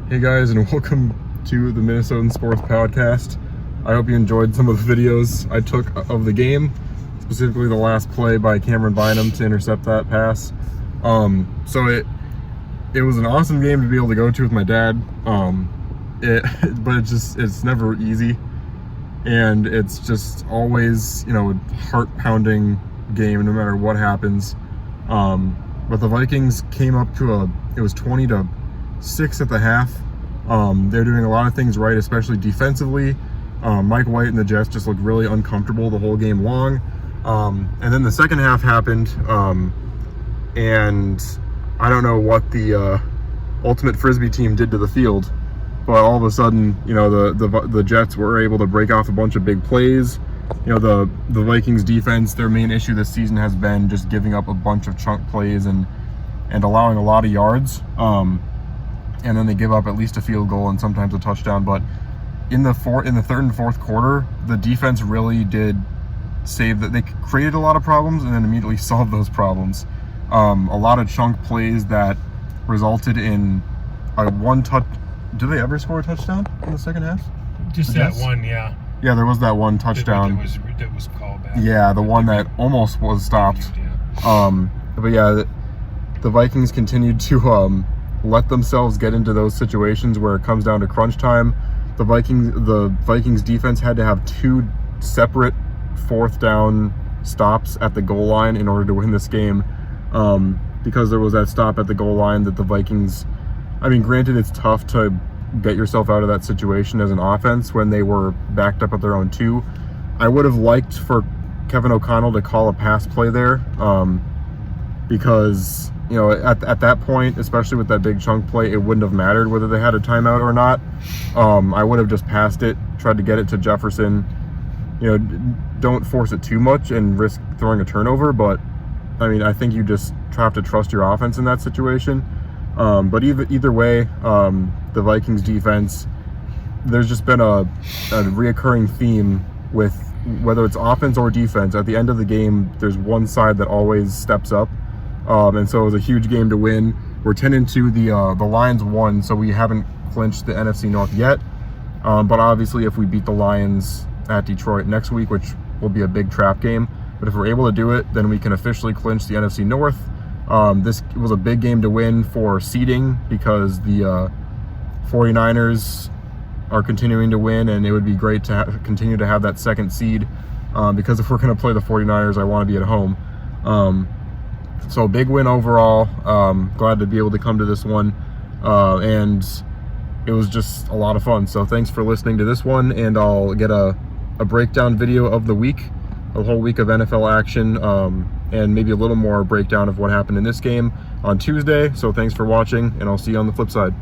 Hey guys, and welcome to the Minnesotan Sports Podcast. I hope you enjoyed some of the videos I took of the game, specifically the last play by Cameron Bynum to intercept that pass. So it was an awesome game to be able to go to with my dad. But it's never easy, and it's just always, a heart-pounding game no matter what happens. But the Vikings came up to it was 20-6 at the half. They're doing a lot of things right, especially defensively. Mike White and the Jets just looked really uncomfortable the whole game long. And then the second half happened, and I don't know what the ultimate Frisbee team did to the field, but all of a sudden, the Jets were able to break off a bunch of big plays. The Vikings defense, their main issue this season has been just giving up a bunch of chunk plays and allowing a lot of yards. And then they give up at least a field goal and sometimes a touchdown. But in the third and fourth quarter, the defense really did save that. They created a lot of problems and then immediately solved those problems. A lot of chunk plays that resulted in a one touch. Did they ever score a touchdown in the second half? Just that one, yeah. Yeah, there was that one touchdown. That was called back. Yeah, the one that almost was stopped. But yeah, the Vikings continued to let themselves get into those situations where it comes down to crunch time. The Vikings defense had to have two separate fourth down stops at the goal line in order to win this game, because there was that stop at the goal line that the Vikings, granted, it's tough to get yourself out of that situation as an offense when they were backed up at their own 2. I would have liked for Kevin O'Connell to call a pass play there, because at that point, especially with that big chunk play, it wouldn't have mattered whether they had a timeout or not. I would have just passed it, tried to get it to Jefferson. Don't force it too much and risk throwing a turnover, but I think you just have to trust your offense in that situation. But either way, the Vikings defense, there's just been a reoccurring theme with whether it's offense or defense. At the end of the game, there's one side that always steps up. And so it was a huge game to win. We're 10-2. The Lions won, so we haven't clinched the NFC North yet. But obviously, if we beat the Lions at Detroit next week, which will be a big trap game, but if we're able to do it, then we can officially clinch the NFC North. This was a big game to win for seeding because the 49ers are continuing to win, and it would be great to continue to have that second seed, because if we're going to play the 49ers, I want to be at home. So big win overall. Glad to be able to come to this one, and it was just a lot of fun. So thanks for listening to this one, and I'll get a breakdown video of the week, a whole week of NFL action, and maybe a little more breakdown of what happened in this game on Tuesday. So thanks for watching, and I'll see you on the flip side.